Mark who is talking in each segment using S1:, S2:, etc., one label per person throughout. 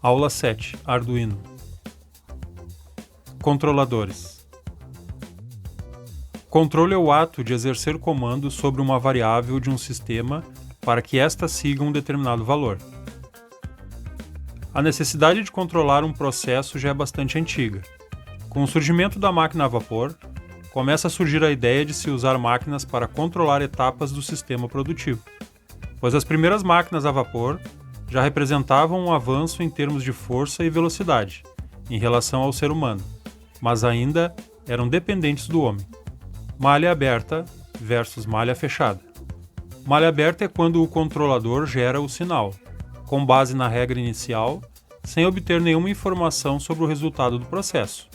S1: Aula 7. Arduino. Controladores. Controle é o ato de exercer comando sobre uma variável de um sistema para que esta siga um determinado valor. A necessidade de controlar um processo já é bastante antiga. Com o surgimento da máquina a vapor, começa a surgir a ideia de se usar máquinas para controlar etapas do sistema produtivo, pois as primeiras máquinas a vapor já representavam um avanço em termos de força e velocidade em relação ao ser humano, mas ainda eram dependentes do homem. Malha aberta versus malha fechada. Malha aberta é quando o controlador gera o sinal, com base na regra inicial, sem obter nenhuma informação sobre o resultado do processo.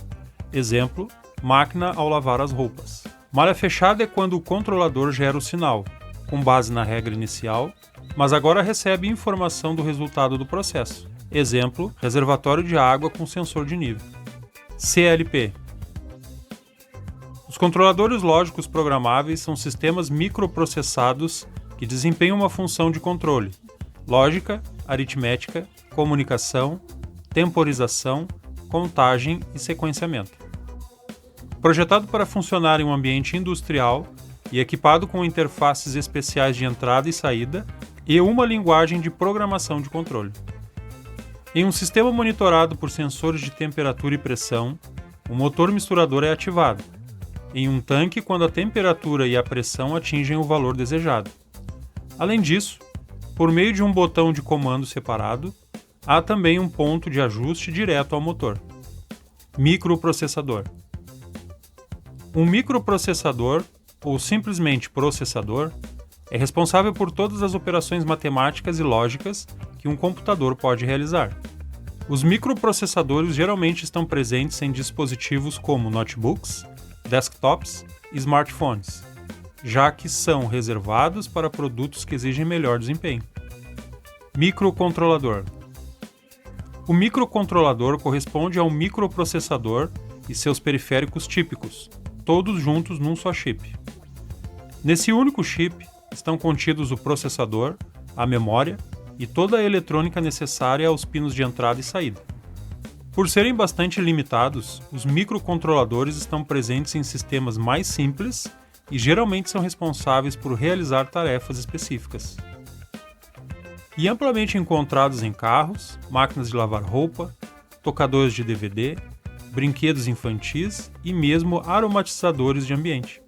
S1: Exemplo, máquina ao lavar as roupas. Malha fechada é quando o controlador gera o sinal, com base na regra inicial, mas agora recebe informação do resultado do processo. Exemplo, reservatório de água com sensor de nível. CLP. Os controladores lógicos programáveis são sistemas microprocessados que desempenham uma função de controle, lógica, aritmética, comunicação, temporização, contagem e sequenciamento. Projetado para funcionar em um ambiente industrial e equipado com interfaces especiais de entrada e saída e uma linguagem de programação de controle. Em um sistema monitorado por sensores de temperatura e pressão, o motor misturador é ativado, em um tanque quando a temperatura e a pressão atingem o valor desejado. Além disso, por meio de um botão de comando separado, há também um ponto de ajuste direto ao motor. Microprocessador. Um microprocessador, ou simplesmente processador, é responsável por todas as operações matemáticas e lógicas que um computador pode realizar. Os microprocessadores geralmente estão presentes em dispositivos como notebooks, desktops e smartphones, já que são reservados para produtos que exigem melhor desempenho. Microcontrolador. O microcontrolador corresponde a um microprocessador e seus periféricos típicos, todos juntos num só chip. Nesse único chip estão contidos o processador, a memória e toda a eletrônica necessária aos pinos de entrada e saída. Por serem bastante limitados, os microcontroladores estão presentes em sistemas mais simples e geralmente são responsáveis por realizar tarefas específicas. E amplamente encontrados em carros, máquinas de lavar roupa, tocadores de DVD, brinquedos infantis e mesmo aromatizadores de ambiente.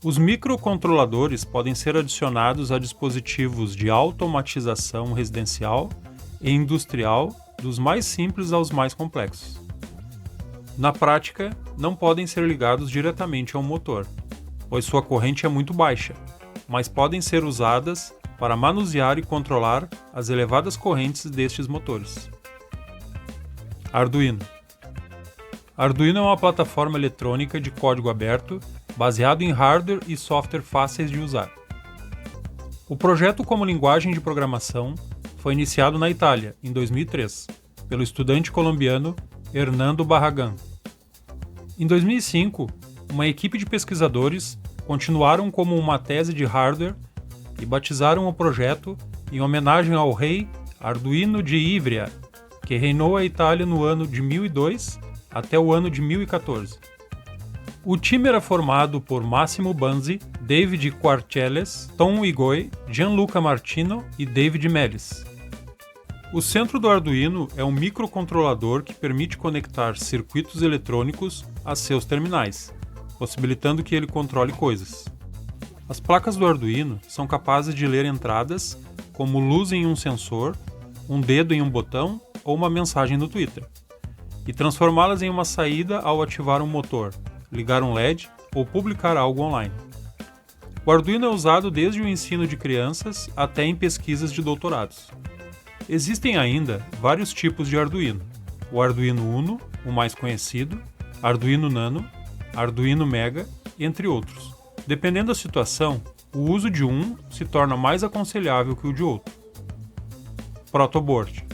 S1: Os microcontroladores podem ser adicionados a dispositivos de automatização residencial e industrial, dos mais simples aos mais complexos. Na prática, não podem ser ligados diretamente ao motor, pois sua corrente é muito baixa, mas podem ser usadas para manusear e controlar as elevadas correntes destes motores. Arduino. Arduino é uma plataforma eletrônica de código aberto baseado em hardware e software fáceis de usar. O projeto como linguagem de programação foi iniciado na Itália, em 2003, pelo estudante colombiano Hernando Barragán. Em 2005, uma equipe de pesquisadores continuaram como uma tese de hardware e batizaram o projeto em homenagem ao rei Arduino de Ivrea, que reinou a Itália no ano de 1002 até o ano de 1014. O time era formado por Massimo Banzi, David Quartelles, Tom Igoi, Gianluca Martino e David Melis. O centro do Arduino é um microcontrolador que permite conectar circuitos eletrônicos a seus terminais, possibilitando que ele controle coisas. As placas do Arduino são capazes de ler entradas como luz em um sensor, um dedo em um botão ou uma mensagem no Twitter, e transformá-las em uma saída ao ativar um motor, ligar um LED ou publicar algo online. O Arduino é usado desde o ensino de crianças até em pesquisas de doutorados. Existem ainda vários tipos de Arduino: o Arduino Uno, o mais conhecido, Arduino Nano, Arduino Mega, entre outros. Dependendo da situação, o uso de um se torna mais aconselhável que o de outro. Protoboard.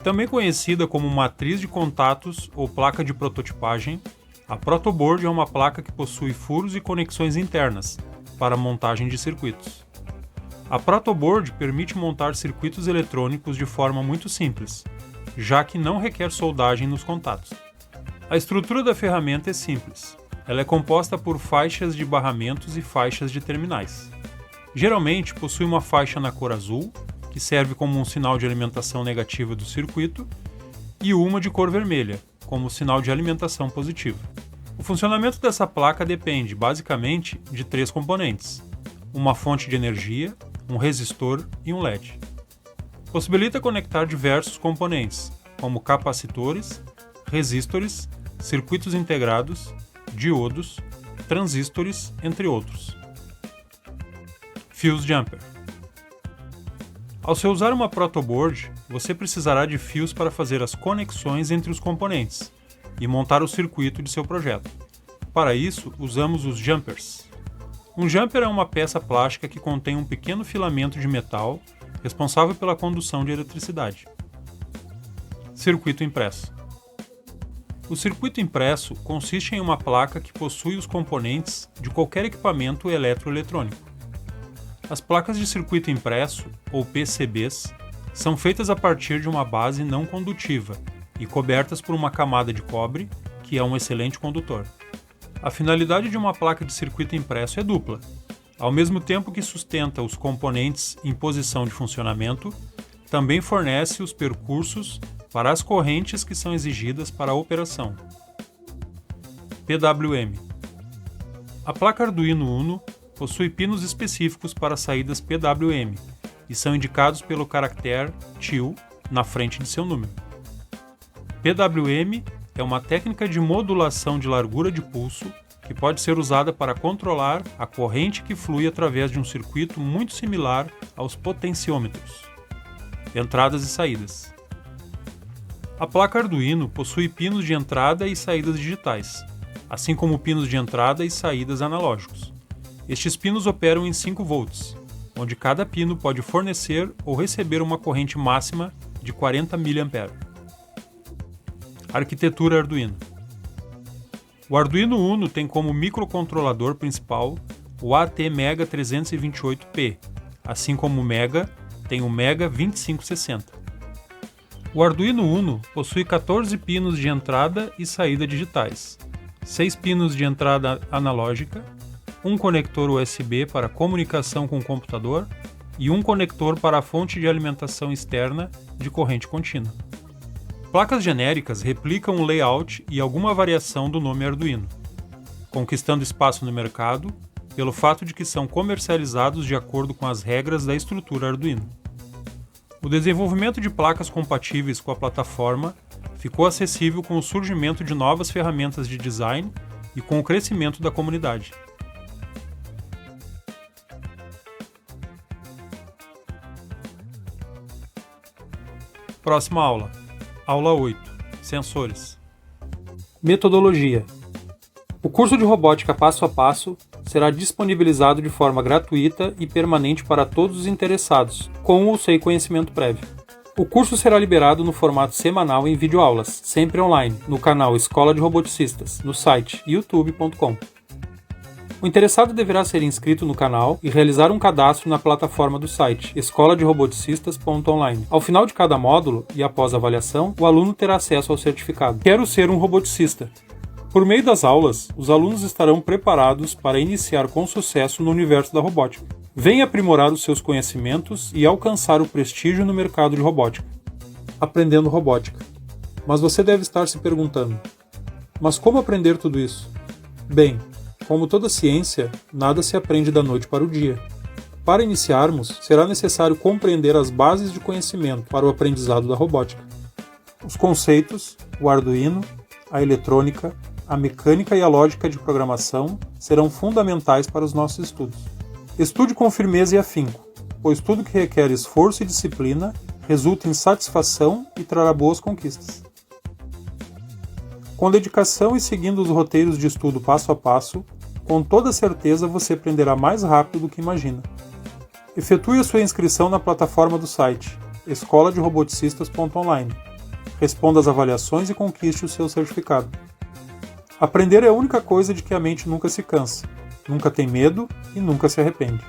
S1: Também conhecida como matriz de contatos ou placa de prototipagem, a protoboard é uma placa que possui furos e conexões internas para montagem de circuitos. A protoboard permite montar circuitos eletrônicos de forma muito simples, já que não requer soldagem nos contatos. A estrutura da ferramenta é simples. Ela é composta por faixas de barramentos e faixas de terminais. Geralmente possui uma faixa na cor azul, que serve como um sinal de alimentação negativa do circuito, e uma de cor vermelha, como sinal de alimentação positiva. O funcionamento dessa placa depende, basicamente, de 3 componentes: uma fonte de energia, um resistor e um LED. Possibilita conectar diversos componentes, como capacitores, resistores, circuitos integrados, diodos, transistores, entre outros. Fuse Jumper. Ao se usar uma protoboard, você precisará de fios para fazer as conexões entre os componentes e montar o circuito de seu projeto. Para isso, usamos os jumpers. Um jumper é uma peça plástica que contém um pequeno filamento de metal responsável pela condução de eletricidade. Circuito impresso. O circuito impresso consiste em uma placa que possui os componentes de qualquer equipamento eletroeletrônico. As placas de circuito impresso, ou PCBs, são feitas a partir de uma base não condutiva e cobertas por uma camada de cobre, que é um excelente condutor. A finalidade de uma placa de circuito impresso é dupla. Ao mesmo tempo que sustenta os componentes em posição de funcionamento, também fornece os percursos para as correntes que são exigidas para a operação. PWM. A placa Arduino Uno possui pinos específicos para saídas PWM e são indicados pelo caractere TIL na frente de seu número. PWM é uma técnica de modulação de largura de pulso que pode ser usada para controlar a corrente que flui através de um circuito muito similar aos potenciômetros, entradas e saídas. A placa Arduino possui pinos de entrada e saídas digitais, assim como pinos de entrada e saídas analógicos. Estes pinos operam em 5 volts, onde cada pino pode fornecer ou receber uma corrente máxima de 40 mA. Arquitetura Arduino. O Arduino Uno tem como microcontrolador principal o ATmega328P, assim como o Mega tem o Mega 2560. O Arduino Uno possui 14 pinos de entrada e saída digitais, 6 pinos de entrada analógica, um conector USB para comunicação com o computador e um conector para a fonte de alimentação externa de corrente contínua. Placas genéricas replicam o layout e alguma variação do nome Arduino, conquistando espaço no mercado pelo fato de que são comercializados de acordo com as regras da estrutura Arduino. O desenvolvimento de placas compatíveis com a plataforma ficou acessível com o surgimento de novas ferramentas de design e com o crescimento da comunidade. Próxima aula. Aula 8. Sensores. Metodologia. O curso de robótica passo a passo será disponibilizado de forma gratuita e permanente para todos os interessados, com ou sem conhecimento prévio. O curso será liberado no formato semanal em videoaulas, sempre online, no canal Escola de Roboticistas, no site youtube.com. O interessado deverá ser inscrito no canal e realizar um cadastro na plataforma do site escoladeroboticistas.online. Ao final de cada módulo e após a avaliação, o aluno terá acesso ao certificado. Quero ser um roboticista. Por meio das aulas, os alunos estarão preparados para iniciar com sucesso no universo da robótica. Venha aprimorar os seus conhecimentos e alcançar o prestígio no mercado de robótica. Aprendendo robótica. Mas você deve estar se perguntando: mas como aprender tudo isso? Bem, como toda ciência, nada se aprende da noite para o dia. Para iniciarmos, será necessário compreender as bases de conhecimento para o aprendizado da robótica. Os conceitos, o Arduino, a eletrônica, a mecânica e a lógica de programação serão fundamentais para os nossos estudos. Estude com firmeza e afinco, pois tudo que requer esforço e disciplina resulta em satisfação e trará boas conquistas. Com dedicação e seguindo os roteiros de estudo passo a passo, com toda certeza você aprenderá mais rápido do que imagina. Efetue a sua inscrição na plataforma do site escoladeroboticistas.online. Responda às avaliações e conquiste o seu certificado. Aprender é a única coisa de que a mente nunca se cansa, nunca tem medo e nunca se arrepende.